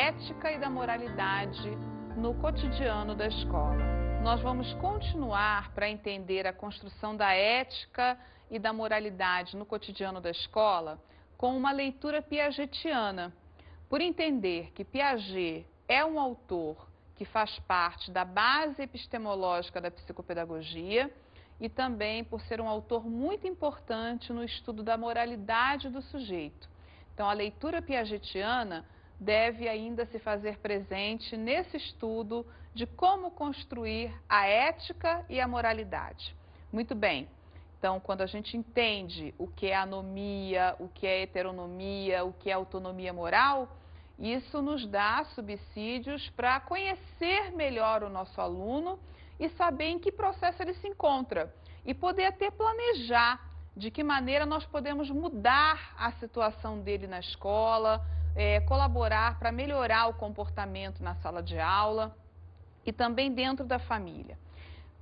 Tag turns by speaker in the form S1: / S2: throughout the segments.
S1: ética e da moralidade no cotidiano da escola. Nós vamos continuar para entender a construção da ética e da moralidade no cotidiano da escola com uma leitura piagetiana, por entender que Piaget é um autor que faz parte da base epistemológica da psicopedagogia e também por ser um autor muito importante no estudo da moralidade do sujeito. Então, a leitura piagetiana deve ainda se fazer presente nesse estudo de como construir a ética e a moralidade. Muito bem, então, quando a gente entende o que é anomia, o que é heteronomia, o que é autonomia moral, isso nos dá subsídios para conhecer melhor o nosso aluno e saber em que processo ele se encontra e poder até planejar de que maneira nós podemos mudar a situação dele na escola, colaborar para melhorar o comportamento na sala de aula e também dentro da família.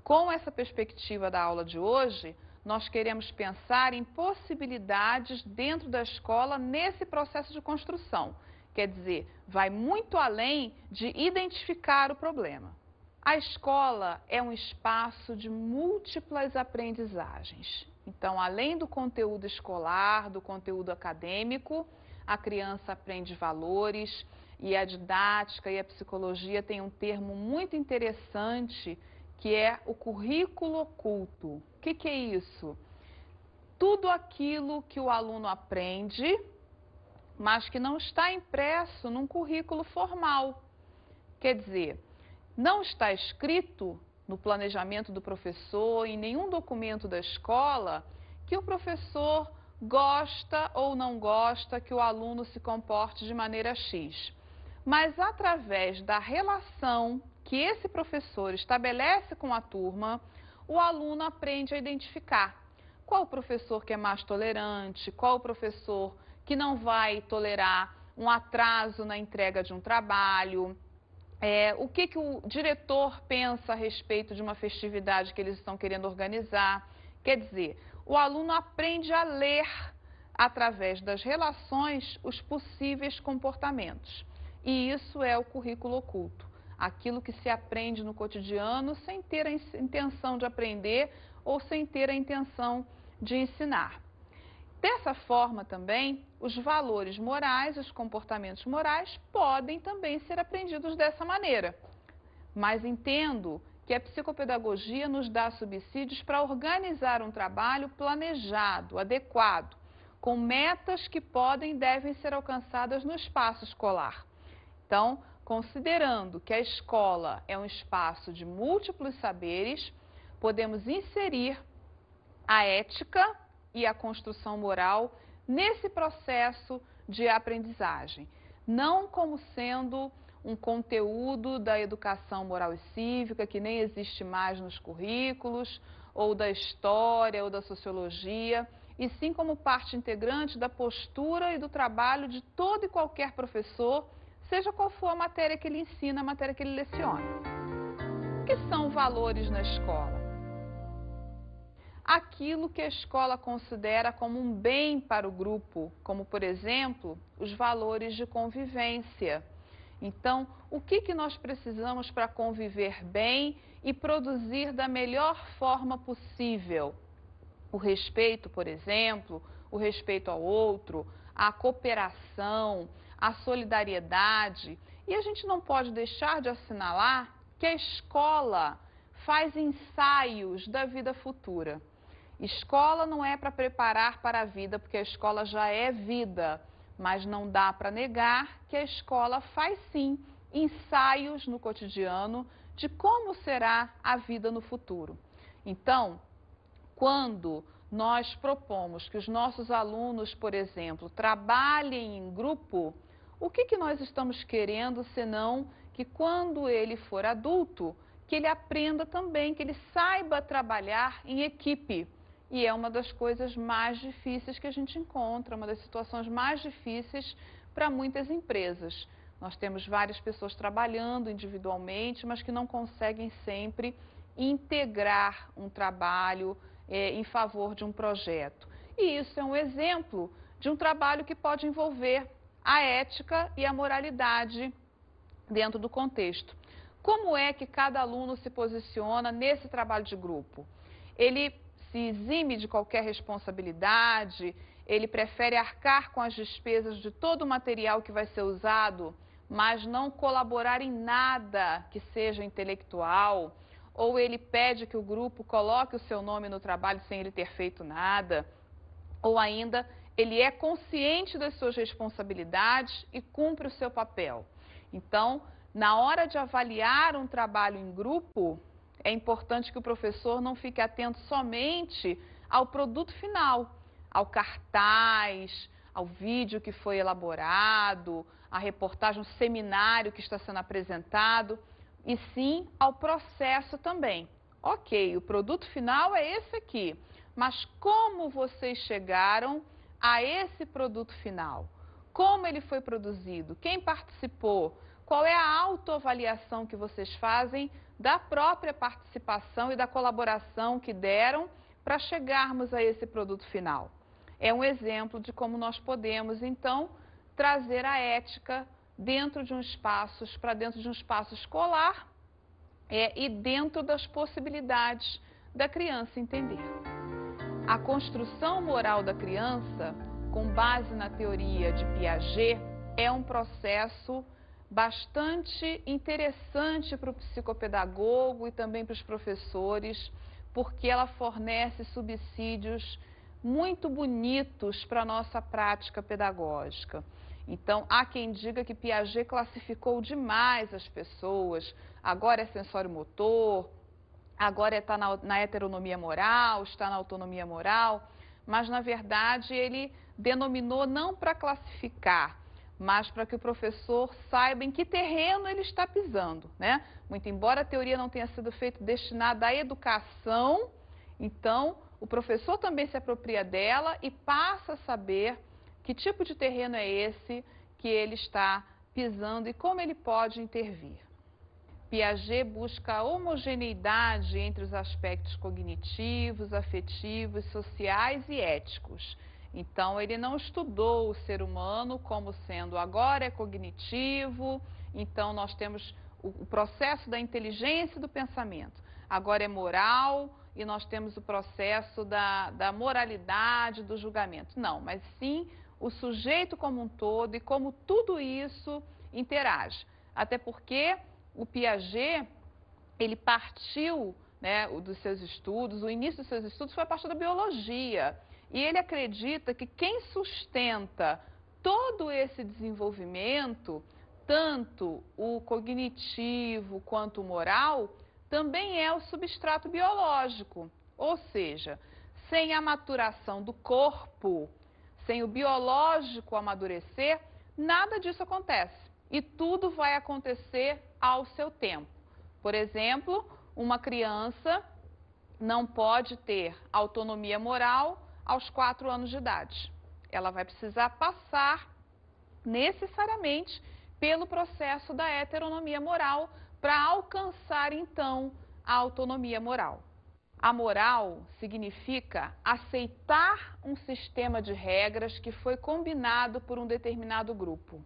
S1: Com essa perspectiva da aula de hoje, nós queremos pensar em possibilidades dentro da escola nesse processo de construção. Quer dizer, vai muito além de identificar o problema. A escola é um espaço de múltiplas aprendizagens. Então, além do conteúdo escolar, do conteúdo acadêmico, a criança aprende valores e a didática e a psicologia tem um termo muito interessante que é o currículo oculto. O que é isso? Tudo aquilo que o aluno aprende, mas que não está impresso num currículo formal. Quer dizer, não está escrito no planejamento do professor, em nenhum documento da escola, que o professor gosta ou não gosta que o aluno se comporte de maneira X. Mas através da relação que esse professor estabelece com a turma, o aluno aprende a identificar qual o professor que é mais tolerante, qual o professor que não vai tolerar um atraso na entrega de um trabalho, o que o diretor pensa a respeito de uma festividade que eles estão querendo organizar. Quer dizer, o aluno aprende a ler, através das relações, os possíveis comportamentos. E isso é o currículo oculto, aquilo que se aprende no cotidiano sem ter a intenção de aprender ou sem ter a intenção de ensinar. Dessa forma também, os valores morais, os comportamentos morais podem também ser aprendidos dessa maneira. Mas entendo que a psicopedagogia nos dá subsídios para organizar um trabalho planejado, adequado, com metas que podem e devem ser alcançadas no espaço escolar. Então, considerando que a escola é um espaço de múltiplos saberes, podemos inserir a ética e a construção moral nesse processo de aprendizagem, não como sendo um conteúdo da educação moral e cívica, que nem existe mais nos currículos, ou da história, ou da sociologia, e sim como parte integrante da postura e do trabalho de todo e qualquer professor, seja qual for a matéria que ele ensina, a matéria que ele leciona. O que são valores na escola? Aquilo que a escola considera como um bem para o grupo, como, por exemplo, os valores de convivência. Então, o que nós precisamos para conviver bem e produzir da melhor forma possível? O respeito, por exemplo, o respeito ao outro, a cooperação, a solidariedade. E a gente não pode deixar de assinalar que a escola faz ensaios da vida futura. Escola não é para preparar para a vida, porque a escola já é vida, mas não dá para negar que a escola faz sim ensaios no cotidiano de como será a vida no futuro. Então, quando nós propomos que os nossos alunos, por exemplo, trabalhem em grupo, o que nós estamos querendo, senão que quando ele for adulto, que ele aprenda também, que ele saiba trabalhar em equipe. E é uma das coisas mais difíceis que a gente encontra, uma das situações mais difíceis para muitas empresas. Nós temos várias pessoas trabalhando individualmente, mas que não conseguem sempre integrar um trabalho em favor de um projeto. E isso é um exemplo de um trabalho que pode envolver a ética e a moralidade dentro do contexto. Como é que cada aluno se posiciona nesse trabalho de grupo? Ele se exime de qualquer responsabilidade, ele prefere arcar com as despesas de todo o material que vai ser usado, mas não colaborar em nada que seja intelectual, ou ele pede que o grupo coloque o seu nome no trabalho sem ele ter feito nada, ou ainda ele é consciente das suas responsabilidades e cumpre o seu papel. Então, na hora de avaliar um trabalho em grupo, é importante que o professor não fique atento somente ao produto final, ao cartaz, ao vídeo que foi elaborado, à reportagem, ao seminário que está sendo apresentado, e sim ao processo também. Ok, o produto final é esse aqui, mas como vocês chegaram a esse produto final? Como ele foi produzido? Quem participou? Qual é a autoavaliação que vocês fazem da própria participação e da colaboração que deram para chegarmos a esse produto final? É um exemplo de como nós podemos, então, trazer a ética dentro de para dentro de um espaço escolar e dentro das possibilidades da criança entender. A construção moral da criança, com base na teoria de Piaget, é um processo bastante interessante para o psicopedagogo e também para os professores, porque ela fornece subsídios muito bonitos para a nossa prática pedagógica. Então, há quem diga que Piaget classificou demais as pessoas, agora é sensório-motor, agora está na heteronomia moral, está na autonomia moral, mas, na verdade, ele denominou não para classificar, mas para que o professor saiba em que terreno ele está pisando, né? Muito embora a teoria não tenha sido feita destinada à educação, então o professor também se apropria dela e passa a saber que tipo de terreno é esse que ele está pisando e como ele pode intervir. Piaget busca a homogeneidade entre os aspectos cognitivos, afetivos, sociais e éticos. Então, ele não estudou o ser humano como sendo agora é cognitivo, então nós temos o processo da inteligência e do pensamento. Agora é moral e nós temos o processo da moralidade, do julgamento. Não, mas sim o sujeito como um todo e como tudo isso interage. Até porque o Piaget, ele partiu, né, dos seus estudos, o início dos seus estudos foi a partir da biologia. E ele acredita que quem sustenta todo esse desenvolvimento, tanto o cognitivo quanto o moral, também é o substrato biológico. Ou seja, sem a maturação do corpo, sem o biológico amadurecer, nada disso acontece. E tudo vai acontecer ao seu tempo. Por exemplo, uma criança não pode ter autonomia moral aos 4 anos de idade. Ela vai precisar passar necessariamente pelo processo da heteronomia moral para alcançar, então, a autonomia moral. A moral significa aceitar um sistema de regras que foi combinado por um determinado grupo.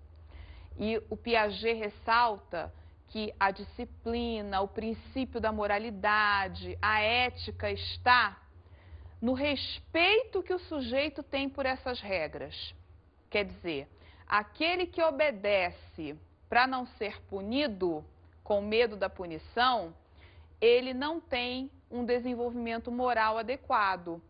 S1: E o Piaget ressalta que a disciplina, o princípio da moralidade, a ética está no respeito que o sujeito tem por essas regras. Quer dizer, aquele que obedece para não ser punido, com medo da punição, ele não tem um desenvolvimento moral adequado.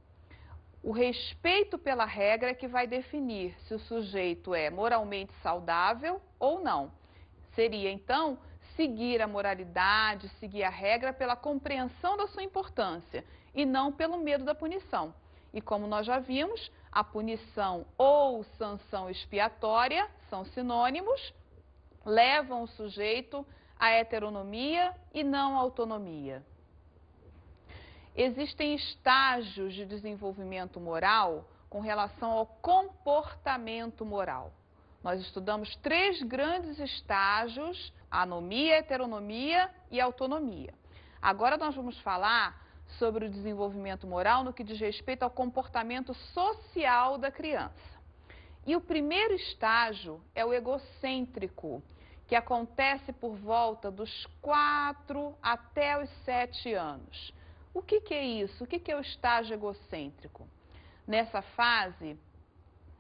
S1: O respeito pela regra é que vai definir se o sujeito é moralmente saudável ou não. Seria, então, seguir a moralidade, seguir a regra pela compreensão da sua importância e não pelo medo da punição. E como nós já vimos, a punição ou sanção expiatória são sinônimos, levam o sujeito à heteronomia e não à autonomia. Existem estágios de desenvolvimento moral com relação ao comportamento moral. Nós estudamos 3 grandes estágios: anomia, heteronomia e autonomia. Agora nós vamos falar sobre o desenvolvimento moral no que diz respeito ao comportamento social da criança. E o primeiro estágio é o egocêntrico, que acontece por volta dos 4 até os 7 anos. O que é isso? O que é o estágio egocêntrico? Nessa fase,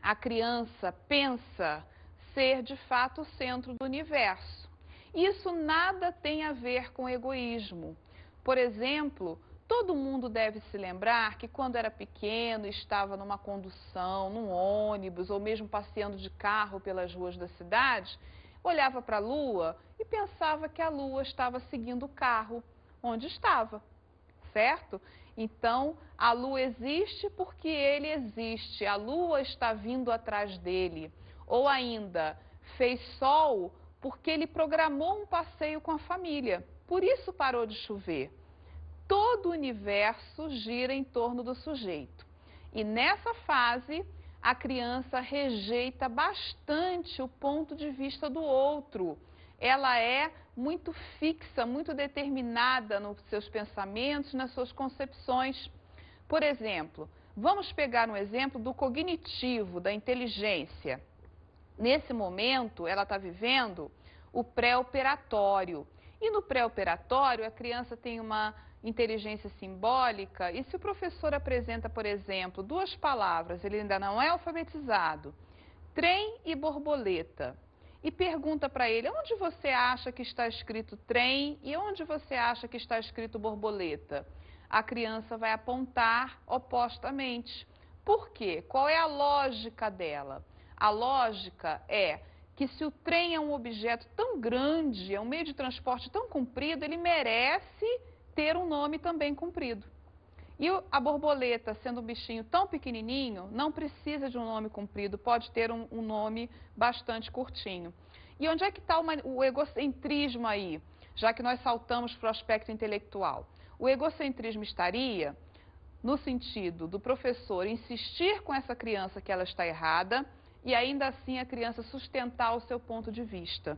S1: a criança pensa ser de fato o centro do universo. Isso nada tem a ver com egoísmo. Por exemplo, todo mundo deve se lembrar que quando era pequeno, estava numa condução, num ônibus ou mesmo passeando de carro pelas ruas da cidade, olhava para a Lua e pensava que a Lua estava seguindo o carro onde estava, certo? Então, a Lua existe porque ele existe, a Lua está vindo atrás dele. Ou ainda, fez sol porque ele programou um passeio com a família, por isso parou de chover. Todo o universo gira em torno do sujeito. E nessa fase, a criança rejeita bastante o ponto de vista do outro. Ela é muito fixa, muito determinada nos seus pensamentos, nas suas concepções. Por exemplo, vamos pegar um exemplo do cognitivo, da inteligência. Nesse momento, ela está vivendo o pré-operatório. E no pré-operatório, a criança tem uma inteligência simbólica, e se o professor apresenta, por exemplo, duas palavras, ele ainda não é alfabetizado, trem e borboleta, e pergunta para ele, onde você acha que está escrito trem e onde você acha que está escrito borboleta? A criança vai apontar opostamente. Por quê? Qual é a lógica dela? A lógica é que se o trem é um objeto tão grande, é um meio de transporte tão comprido, ele merece ter um nome também comprido. E a borboleta, sendo um bichinho tão pequenininho, não precisa de um nome comprido, pode ter um nome bastante curtinho. E onde é que está o egocentrismo aí, já que nós saltamos para o aspecto intelectual? O egocentrismo estaria no sentido do professor insistir com essa criança que ela está errada e ainda assim a criança sustentar o seu ponto de vista,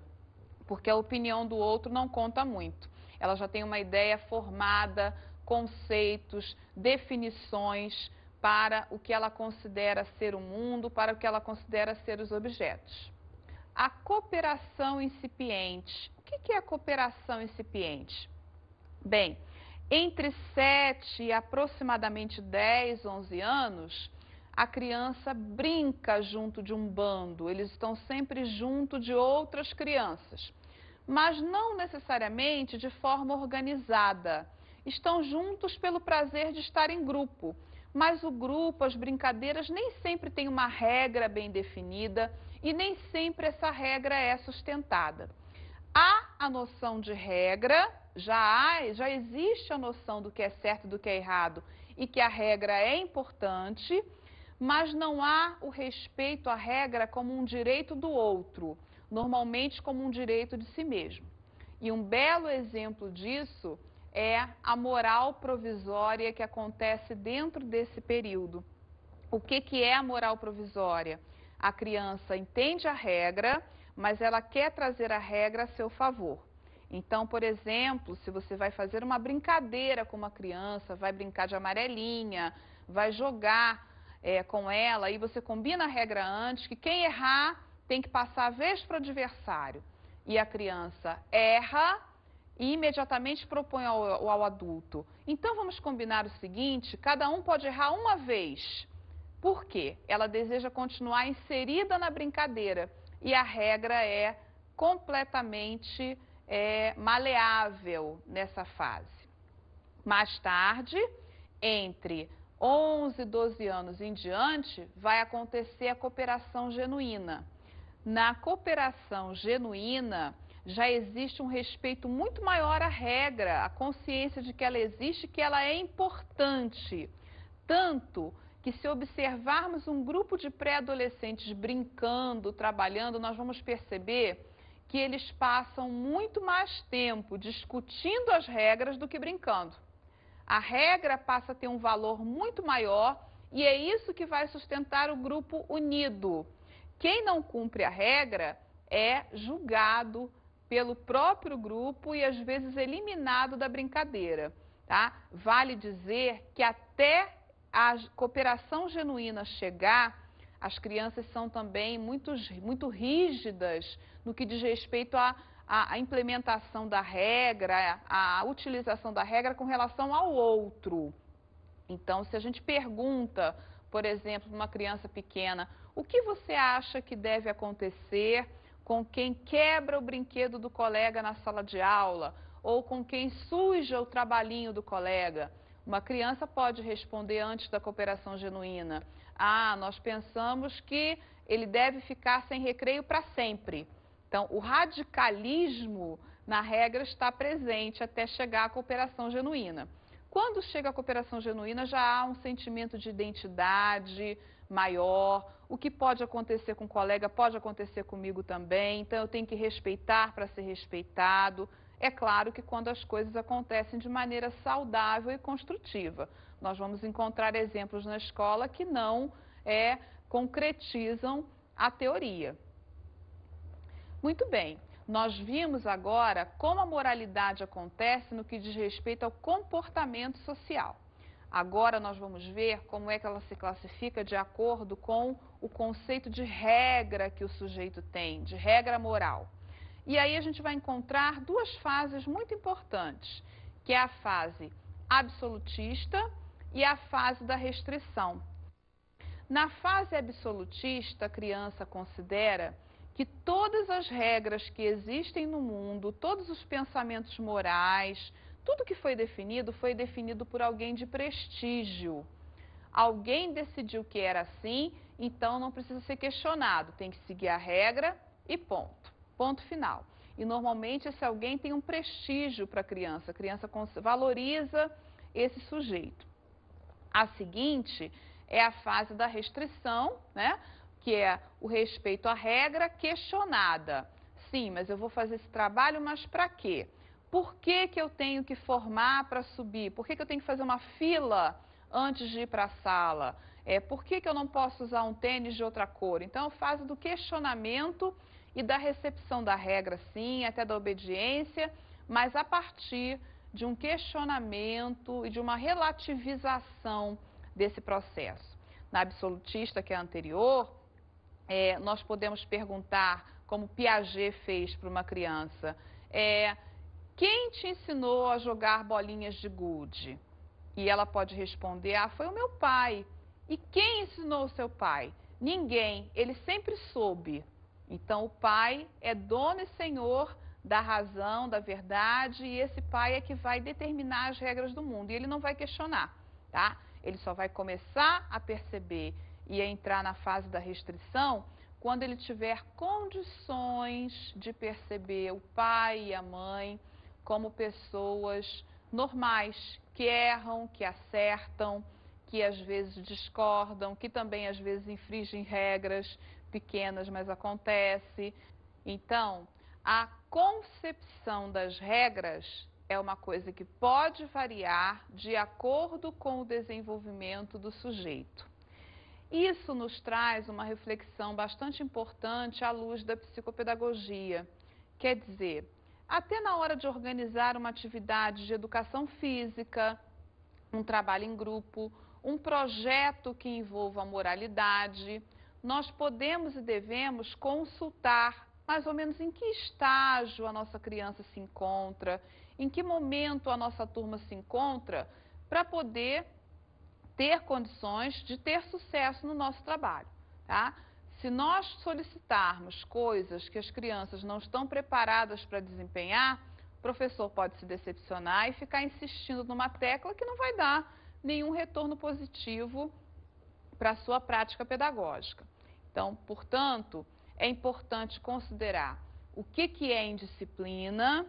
S1: porque a opinião do outro não conta muito. Ela já tem uma ideia formada, conceitos, definições para o que ela considera ser o mundo, para o que ela considera ser os objetos. A cooperação incipiente. O que é a cooperação incipiente? Bem, entre 7 e aproximadamente 10, 11 anos, a criança brinca junto de um bando, eles estão sempre junto de outras crianças, mas não necessariamente de forma organizada. Estão juntos pelo prazer de estar em grupo, mas o grupo, as brincadeiras, nem sempre tem uma regra bem definida e nem sempre essa regra é sustentada. Há a noção de regra, já existe a noção do que é certo e do que é errado e que a regra é importante, mas não há o respeito à regra como um direito do outro, normalmente como um direito de si mesmo. E um belo exemplo disso é a moral provisória que acontece dentro desse período. O que é a moral provisória? A criança entende a regra, mas ela quer trazer a regra a seu favor. Então, por exemplo, se você vai fazer uma brincadeira com uma criança, vai brincar de amarelinha, vai jogar com ela, e você combina a regra antes, que quem errar tem que passar a vez para o adversário. E a criança erra e imediatamente propõe ao adulto. Então, vamos combinar o seguinte, cada um pode errar uma vez. Por quê? Ela deseja continuar inserida na brincadeira e a regra é completamente maleável nessa fase. Mais tarde, entre 11, 12 anos em diante, vai acontecer a cooperação genuína. Na cooperação genuína, já existe um respeito muito maior à regra, a consciência de que ela existe, que ela é importante. Tanto que se observarmos um grupo de pré-adolescentes brincando, trabalhando, nós vamos perceber que eles passam muito mais tempo discutindo as regras do que brincando. A regra passa a ter um valor muito maior e é isso que vai sustentar o grupo unido. Quem não cumpre a regra é julgado pelo próprio grupo e às vezes eliminado da brincadeira, tá? Vale dizer que até a cooperação genuína chegar, As crianças são também muito rígidas no que diz respeito à implementação da regra, à utilização da regra com relação ao outro. Então, se a gente pergunta, por exemplo, para uma criança pequena, o que você acha que deve acontecer com quem quebra o brinquedo do colega na sala de aula ou com quem suja o trabalhinho do colega? Uma criança pode responder antes da cooperação genuína: ah, nós pensamos que ele deve ficar sem recreio para sempre. Então, o radicalismo na regra está presente até chegar à cooperação genuína. Quando chega a cooperação genuína, já há um sentimento de identidade maior. O que pode acontecer com o colega pode acontecer comigo também. Então, eu tenho que respeitar para ser respeitado. É claro que quando as coisas acontecem de maneira saudável e construtiva. Nós vamos encontrar exemplos na escola que não concretizam a teoria. Muito bem. Nós vimos agora como a moralidade acontece no que diz respeito ao comportamento social. Agora nós vamos ver como é que ela se classifica de acordo com o conceito de regra que o sujeito tem, de regra moral. E aí a gente vai encontrar duas fases muito importantes, que é a fase absolutista e a fase da restrição. Na fase absolutista, a criança considera que todas as regras que existem no mundo, todos os pensamentos morais, tudo que foi definido por alguém de prestígio. Alguém decidiu que era assim, então não precisa ser questionado, tem que seguir a regra e ponto. Ponto final. E normalmente esse alguém tem um prestígio para a criança valoriza esse sujeito. A seguinte é a fase da restrição, né? Que é o respeito à regra questionada. Sim, mas eu vou fazer esse trabalho, mas para quê? Por que que eu tenho que formar para subir? Por que que eu tenho que fazer uma fila antes de ir para a sala? Por que que eu não posso usar um tênis de outra cor? Então, a fase do questionamento e da recepção da regra, sim, até da obediência, mas a partir de um questionamento e de uma relativização desse processo. Na absolutista, que é a anterior, nós podemos perguntar, como Piaget fez para uma criança, quem te ensinou a jogar bolinhas de gude? E ela pode responder, foi o meu pai. E quem ensinou o seu pai? Ninguém, ele sempre soube. Então, o pai é dono e senhor da razão, da verdade, e esse pai é que vai determinar as regras do mundo. E ele não vai questionar, tá? Ele só vai começar a perceber e a entrar na fase da restrição quando ele tiver condições de perceber o pai e a mãe como pessoas normais, que erram, que acertam, que às vezes discordam, que também às vezes infringem regras pequenas, mas acontece. Então, a concepção das regras é uma coisa que pode variar de acordo com o desenvolvimento do sujeito. Isso nos traz uma reflexão bastante importante à luz da psicopedagogia. Quer dizer, até na hora de organizar uma atividade de educação física, um trabalho em grupo, um projeto que envolva a moralidade, nós podemos e devemos consultar mais ou menos em que estágio a nossa criança se encontra, em que momento a nossa turma se encontra, para poder ter condições de ter sucesso no nosso trabalho, tá? Se nós solicitarmos coisas que as crianças não estão preparadas para desempenhar, o professor pode se decepcionar e ficar insistindo numa tecla que não vai dar nenhum retorno positivo para a sua prática pedagógica. Então, portanto, é importante considerar o que é indisciplina,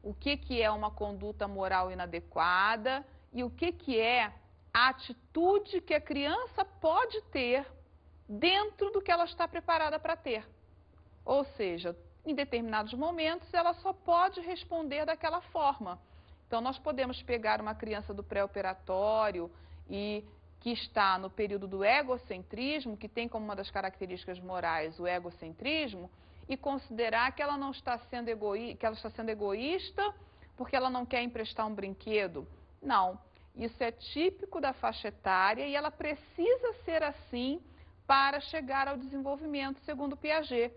S1: o que é uma conduta moral inadequada e o que é a atitude que a criança pode ter dentro do que ela está preparada para ter. Ou seja, em determinados momentos ela só pode responder daquela forma. Então, nós podemos pegar uma criança do pré-operatório e que está no período do egocentrismo, que tem como uma das características morais o egocentrismo, e considerar que ela não está sendo que ela está sendo egoísta porque ela não quer emprestar um brinquedo. Não, isso é típico da faixa etária e ela precisa ser assim para chegar ao desenvolvimento segundo Piaget.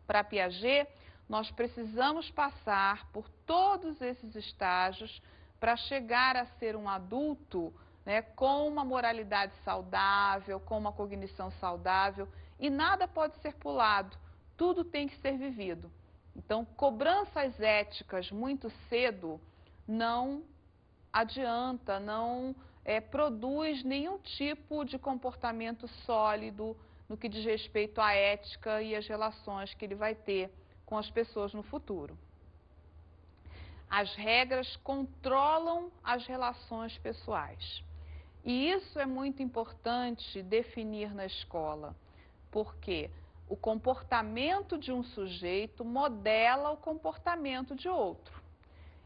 S1: Para Piaget, nós precisamos passar por todos esses estágios para chegar a ser um adulto, né, com uma moralidade saudável, com uma cognição saudável, e nada pode ser pulado, tudo tem que ser vivido. Então, cobranças éticas muito cedo não adianta, não produz nenhum tipo de comportamento sólido no que diz respeito à ética e às relações que ele vai ter com as pessoas no futuro. As regras controlam as relações pessoais. E isso é muito importante definir na escola, porque o comportamento de um sujeito modela o comportamento de outro.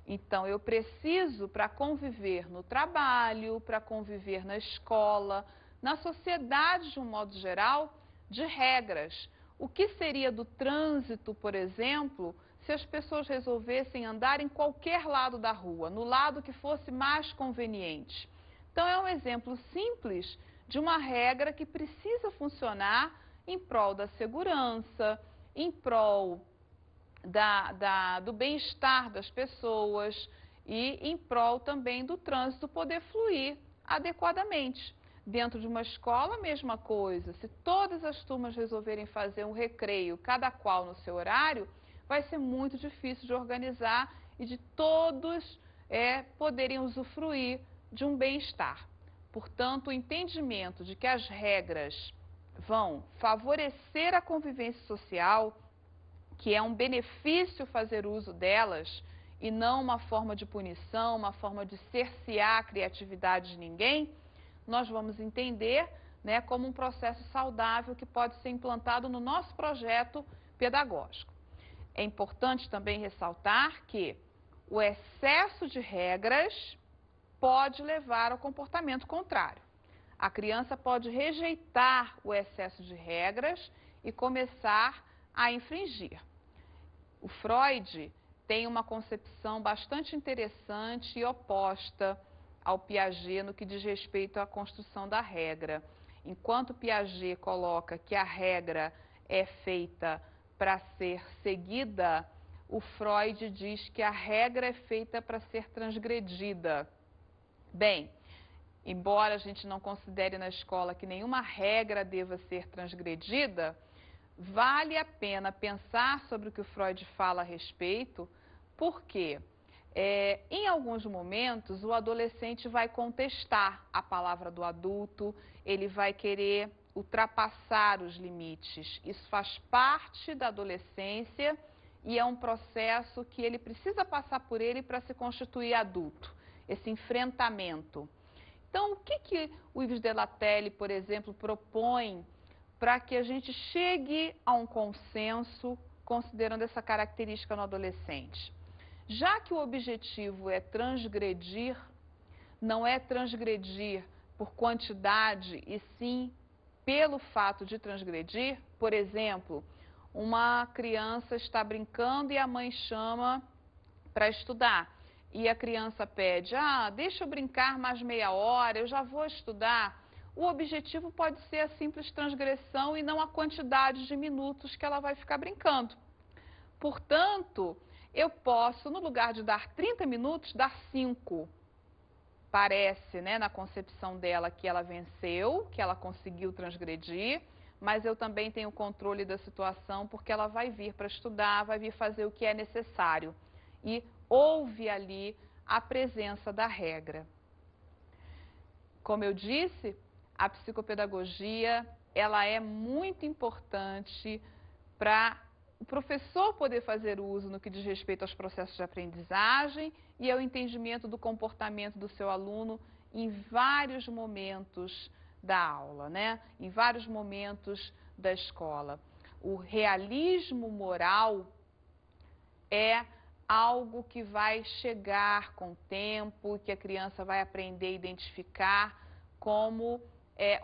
S1: Então, eu preciso, para conviver no trabalho, para conviver na escola, na sociedade de um modo geral, de regras. O que seria do trânsito, por exemplo, se as pessoas resolvessem andar em qualquer lado da rua, no lado que fosse mais conveniente? Então, é um exemplo simples de uma regra que precisa funcionar em prol da segurança, em prol do bem-estar das pessoas e em prol também do trânsito poder fluir adequadamente. Dentro de uma escola, a mesma coisa. Se todas as turmas resolverem fazer um recreio, cada qual no seu horário, vai ser muito difícil de organizar e de todos poderem usufruir de um bem-estar. Portanto, o entendimento de que as regras vão favorecer a convivência social, que é um benefício fazer uso delas e não uma forma de punição, uma forma de cercear a criatividade de ninguém, nós vamos entender, né, como um processo saudável que pode ser implantado no nosso projeto pedagógico. É importante também ressaltar que o excesso de regras pode levar ao comportamento contrário. A criança pode rejeitar o excesso de regras e começar a infringir. O Freud tem uma concepção bastante interessante e oposta ao Piaget no que diz respeito à construção da regra. Enquanto Piaget coloca que a regra é feita para ser seguida, o Freud diz que a regra é feita para ser transgredida. Bem, embora a gente não considere na escola que nenhuma regra deva ser transgredida, vale a pena pensar sobre o que o Freud fala a respeito, porque em alguns momentos o adolescente vai contestar a palavra do adulto, ele vai querer ultrapassar os limites. Isso faz parte da adolescência e é um processo que ele precisa passar por ele para se constituir adulto, esse enfrentamento. Então, o que o Yves Delatelle, por exemplo, propõe para que a gente chegue a um consenso, considerando essa característica no adolescente? Já que o objetivo é transgredir, não é transgredir por quantidade, e sim pelo fato de transgredir. Por exemplo, uma criança está brincando e a mãe chama para estudar. E a criança pede, deixa eu brincar mais meia hora, eu já vou estudar. O objetivo pode ser a simples transgressão e não a quantidade de minutos que ela vai ficar brincando. Portanto, eu posso, no lugar de dar 30 minutos, dar 5. Parece, né, na concepção dela que ela venceu, que ela conseguiu transgredir, mas eu também tenho controle da situação porque ela vai vir para estudar, vai vir fazer o que é necessário. E houve ali a presença da regra. Como eu disse, a psicopedagogia, ela é muito importante para o professor poder fazer uso no que diz respeito aos processos de aprendizagem e ao entendimento do comportamento do seu aluno em vários momentos da aula, né? Em vários momentos da escola. O realismo moral é algo que vai chegar com o tempo, que a criança vai aprender a identificar como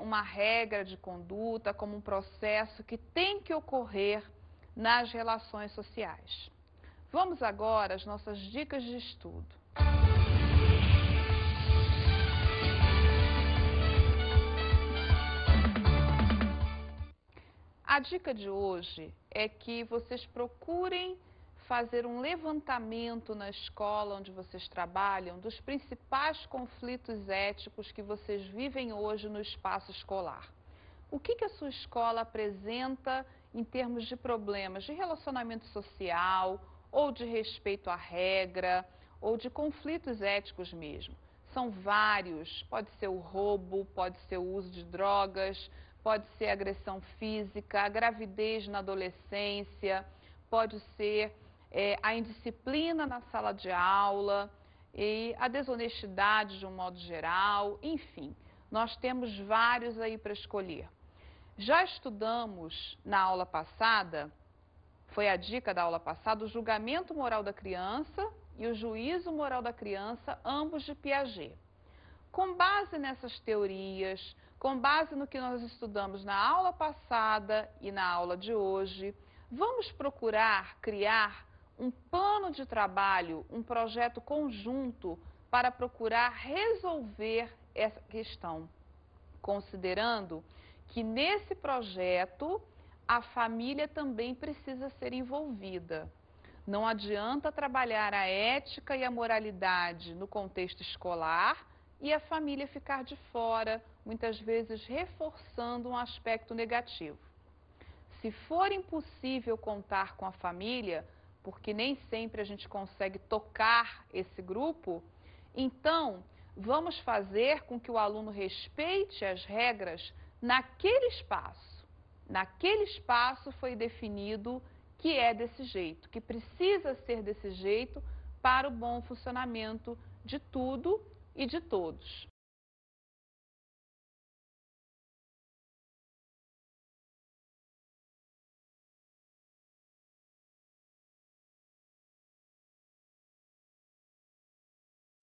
S1: uma regra de conduta, como um processo que tem que ocorrer nas relações sociais. Vamos agora às nossas dicas de estudo. A dica de hoje é que vocês procurem fazer um levantamento na escola onde vocês trabalham dos principais conflitos éticos que vocês vivem hoje no espaço escolar. O que a sua escola apresenta em termos de problemas de relacionamento social, ou de respeito à regra, ou de conflitos éticos mesmo? São vários, pode ser o roubo, pode ser o uso de drogas, pode ser agressão física, a gravidez na adolescência, pode ser a indisciplina na sala de aula e a desonestidade de um modo geral, enfim, nós temos vários aí para escolher. Já estudamos na aula passada, foi a dica da aula passada, o julgamento moral da criança e o juízo moral da criança, ambos de Piaget. Com base nessas teorias, com base no que nós estudamos na aula passada e na aula de hoje, vamos procurar criar um plano de trabalho, um projeto conjunto para procurar resolver essa questão, considerando que nesse projeto a família também precisa ser envolvida. Não adianta trabalhar a ética e a moralidade no contexto escolar e a família ficar de fora, muitas vezes reforçando um aspecto negativo. Se for impossível contar com a família, porque nem sempre a gente consegue tocar esse grupo, então vamos fazer com que o aluno respeite as regras naquele espaço. Naquele espaço foi definido que é desse jeito, que precisa ser desse jeito para o bom funcionamento de tudo e de todos.